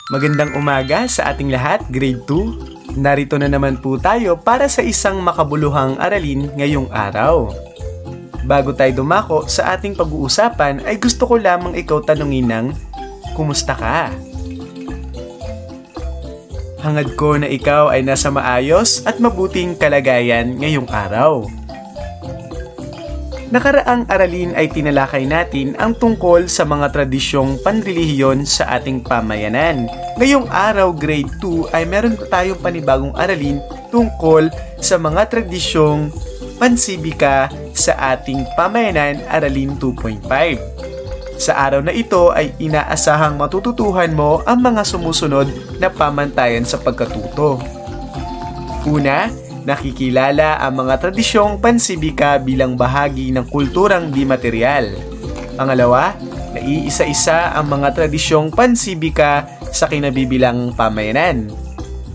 Magandang umaga sa ating lahat, Grade 2. Narito na naman po tayo para sa isang makabuluhang aralin ngayong araw. Bago tayo dumako sa ating pag-uusapan ay gusto ko lamang ikaw tanungin ng, kumusta ka? Hangad ko na ikaw ay nasa maayos at mabuting kalagayan ngayong araw. Nakaraang aralin ay tinalakay natin ang tungkol sa mga tradisyong panrelihiyon sa ating pamayanan. Ngayong araw, Grade 2, ay meron tayong panibagong aralin tungkol sa mga tradisyong pansibika sa ating pamayanan, Aralin 2.5. Sa araw na ito ay inaasahang matututuhan mo ang mga sumusunod na pamantayan sa pagkatuto. Una, nakikilala ang mga tradisyong pansibika bilang bahagi ng kulturang di material. Pangalawa, naiisa-isa ang mga tradisyong pansibika sa kinabibilang pamayanan.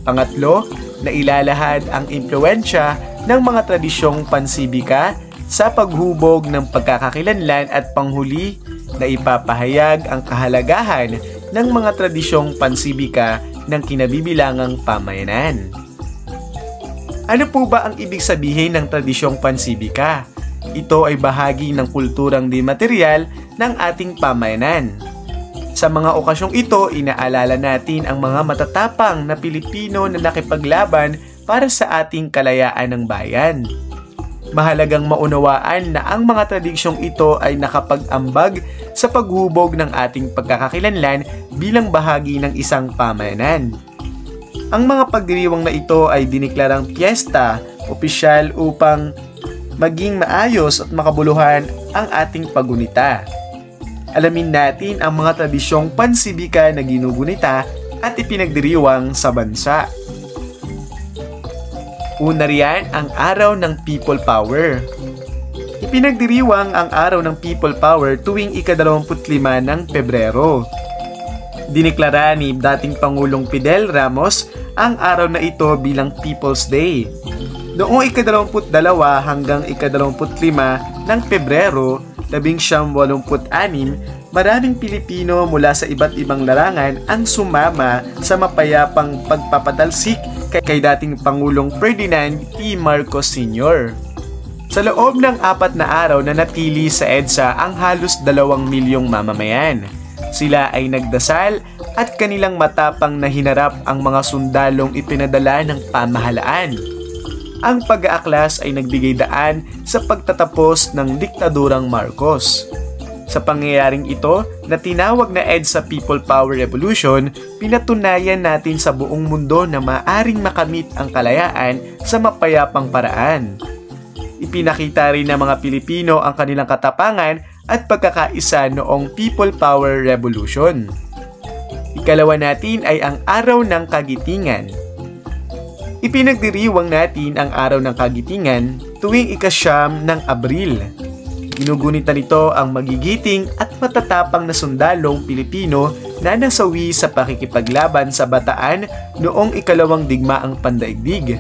Pangatlo, nailalahad ang impluwensya ng mga tradisyong pansibika sa paghubog ng pagkakakilanlan at panghuli na ipapahayag ang kahalagahan ng mga tradisyong pansibika ng kinabibilangang pamayanan. Ano po ba ang ibig sabihin ng tradisyong pansibika? Ito ay bahagi ng kulturang di material ng ating pamayanan. Sa mga okasyong ito, inaalala natin ang mga matatapang na Pilipino na nakipaglaban para sa ating kalayaan ng bayan. Mahalagang maunawaan na ang mga tradisyong ito ay nakapag-ambag sa paghubog ng ating pagkakakilanlan bilang bahagi ng isang pamayanan. Ang mga pagdiriwang na ito ay diniklarang piyesta, opisyal upang maging maayos at makabuluhan ang ating paggunita. Alamin natin ang mga tradisyong pansibika na ginugunita at ipinagdiriwang sa bansa. Una riyan ang Araw ng People Power. Ipinagdiriwang ang Araw ng People Power tuwing ika-25 ng Pebrero. Diniklara ni dating Pangulong Fidel Ramos ang araw na ito bilang People's Day. Noong ika-22 hanggang ika-25 ng Pebrero 1986, maraming Pilipino mula sa iba't ibang larangan ang sumama sa mapayapang pagpapatalsik kay dating Pangulong Ferdinand P. Marcos Sr. Sa loob ng 4 na araw na natili sa EDSA ang halos 2 milyong mamamayan. Sila ay nagdasal at kanilang matapang na hinarap ang mga sundalong ipinadala ng pamahalaan. Ang pag-aaklas ay nagbigay daan sa pagtatapos ng diktadurang Marcos. Sa pangyayaring ito na tinawag na EDSA People Power Revolution, pinatunayan natin sa buong mundo na maaring makamit ang kalayaan sa mapayapang paraan. Ipinakita rin ng mga Pilipino ang kanilang katapangan at pagkakaisa noong People Power Revolution. Ikalawa natin ay ang Araw ng Kagitingan. Ipinagdiriwang natin ang Araw ng Kagitingan tuwing ika-9 ng Abril. Ginugunita nito ang magigiting at matatapang na sundalong Pilipino na nasawi sa pakikipaglaban sa Bataan noong ikalawang digmaang pandaigdig.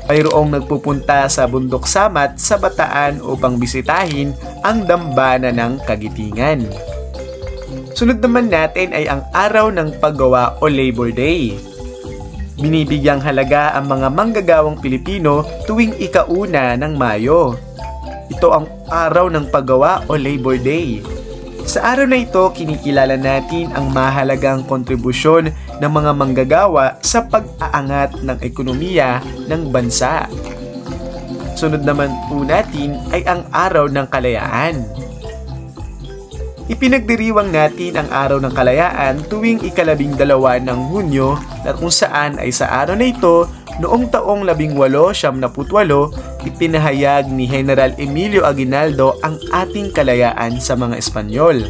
Mayroong nagpupunta sa Bundok Samat sa Bataan upang bisitahin ang dambana ng Kagitingan. Sunod naman natin ay ang Araw ng Paggawa o Labor Day. Binibigyang halaga ang mga manggagawang Pilipino tuwing ika-1 ng Mayo. Ito ang Araw ng Paggawa o Labor Day. Sa araw na ito, kinikilala natin ang mahalagang kontribusyon ng mga manggagawa sa pag-aangat ng ekonomiya ng bansa. Sunod naman po natin ay ang Araw ng Kalayaan. Ipinagdiriwang natin ang Araw ng Kalayaan tuwing ika-12 ng Hunyo na kung saan ay sa araw na ito, noong taong 1878, ipinahayag ni General Emilio Aguinaldo ang ating kalayaan sa mga Espanyol.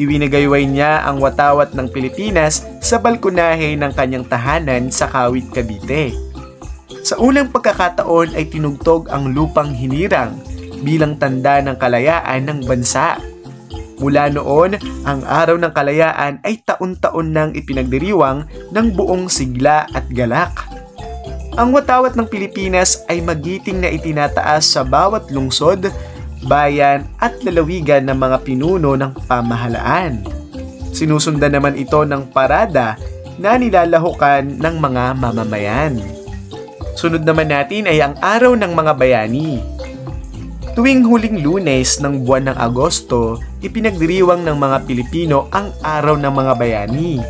Iwinagayway niya ang watawat ng Pilipinas sa balkonahe ng kanyang tahanan sa Kawit, Cavite. Sa unang pagkakataon ay tinugtog ang lupang hinirang bilang tanda ng kalayaan ng bansa. Mula noon, ang Araw ng Kalayaan ay taon-taon nang ipinagdiriwang ng buong sigla at galak. Ang watawat ng Pilipinas ay magiting na itinataas sa bawat lungsod, bayan at lalawigan ng mga pinuno ng pamahalaan. Sinusundan naman ito ng parada na nilalahukan ng mga mamamayan. Sunod naman natin ay ang Araw ng Mga Bayani. Tuwing huling Lunes ng buwan ng Agosto, ipinagdiriwang ng mga Pilipino ang Araw ng Mga Bayani.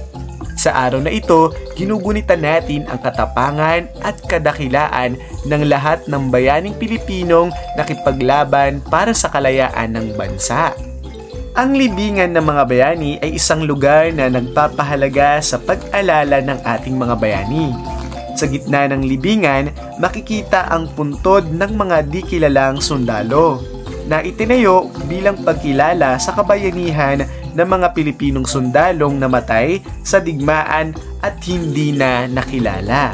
Sa araw na ito, ginugunitan natin ang katapangan at kadakilaan ng lahat ng bayaning Pilipinong nakipaglaban para sa kalayaan ng bansa. Ang libingan ng mga bayani ay isang lugar na nagpapahalaga sa pag-alala ng ating mga bayani. Sa gitna ng libingan, makikita ang puntod ng mga di kilalang sundalo na itinayo bilang pagkilala sa kabayanihan ng mga Pilipinong sundalong namatay sa digmaan at hindi na nakilala.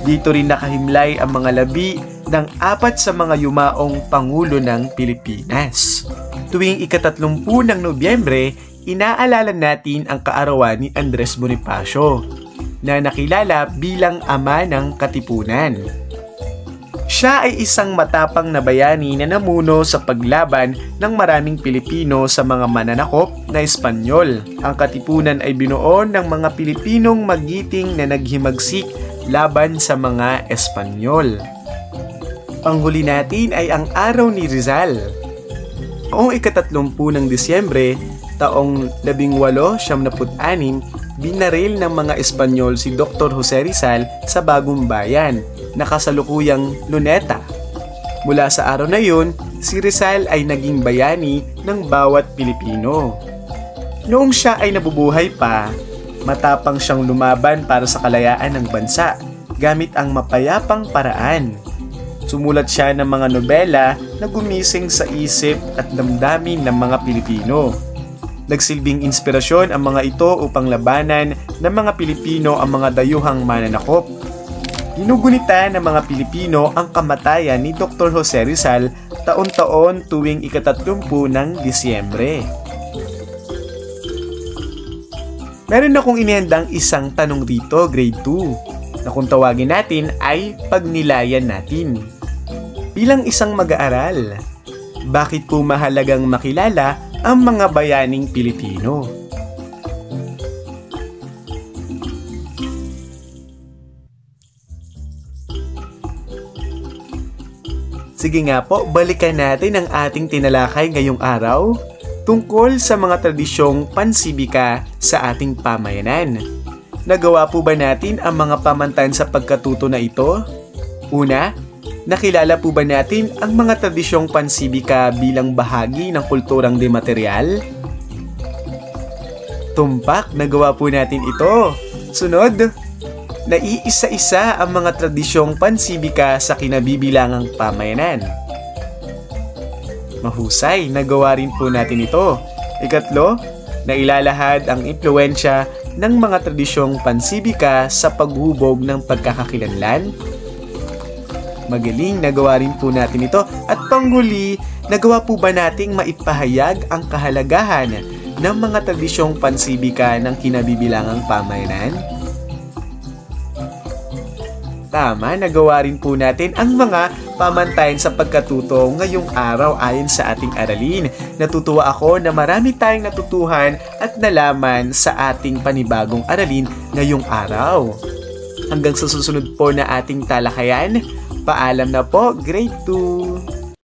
Dito rin nakahimlay ang mga labi ng 4 sa mga yumaong Pangulo ng Pilipinas. Tuwing ika-30 ng Nobyembre, inaalala natin ang kaarawan ni Andres Bonifacio, na nakilala bilang ama ng Katipunan. Siya ay isang matapang na bayani na namuno sa paglaban ng maraming Pilipino sa mga mananakop na Espanyol. Ang Katipunan ay binuo ng mga Pilipinong magiting na naghimagsik laban sa mga Espanyol. Panghuli natin ay ang Araw ni Rizal. Noong ika-30 ng Disyembre, taong 1876, binaril ng mga Espanyol si Dr. Jose Rizal sa Bagong Bayan, na kasalukuyang Luneta. Mula sa araw na yun, si Rizal ay naging bayani ng bawat Pilipino. Noong siya ay nabubuhay pa, matapang siyang lumaban para sa kalayaan ng bansa gamit ang mapayapang paraan. Sumulat siya ng mga nobela na gumising sa isip at damdamin ng mga Pilipino. Nagsilbing inspirasyon ang mga ito upang labanan ng mga Pilipino ang mga dayuhang mananakop. Ginugunita ng mga Pilipino ang kamatayan ni Dr. Jose Rizal taon-taon tuwing ika-30 ng Disyembre. Meron akong inihandang isang tanong dito, grade 2, na kung tawagin natin ay pagnilayan natin. Bilang isang mag-aaral, bakit po mahalagang makilala ang mga bayaning Pilipino? Sige nga po, balikan natin ang ating tinalakay ngayong araw tungkol sa mga tradisyong pansibika sa ating pamayanan. Nagawa po ba natin ang mga pamantayan sa pagkatuto na ito? Una, nakilala po ba natin ang mga tradisyong pansibika bilang bahagi ng kulturang dematerial? Tumpak, nagawa po natin ito. Sunod, naiisa-isa ang mga tradisyong pansibika sa kinabibilangang pamayanan. Mahusay, nagawa rin po natin ito. Ikatlo, nailalahad ang impluwensya ng mga tradisyong pansibika sa paghubog ng pagkakakilanlan. Magaling, nagawa rin po natin ito. At panghuli, nagawa po ba nating maipahayag ang kahalagahan ng mga tradisyong pansibika ng kinabibilangang pamayanan? Tama, nagawa rin po natin ang mga pamantayan sa pagkatuto ngayong araw ayon sa ating aralin. Natutuwa ako na marami tayong natutuhan at nalaman sa ating panibagong aralin ngayong araw. Hanggang sa susunod po na ating talakayan, paalam na po, grade 2!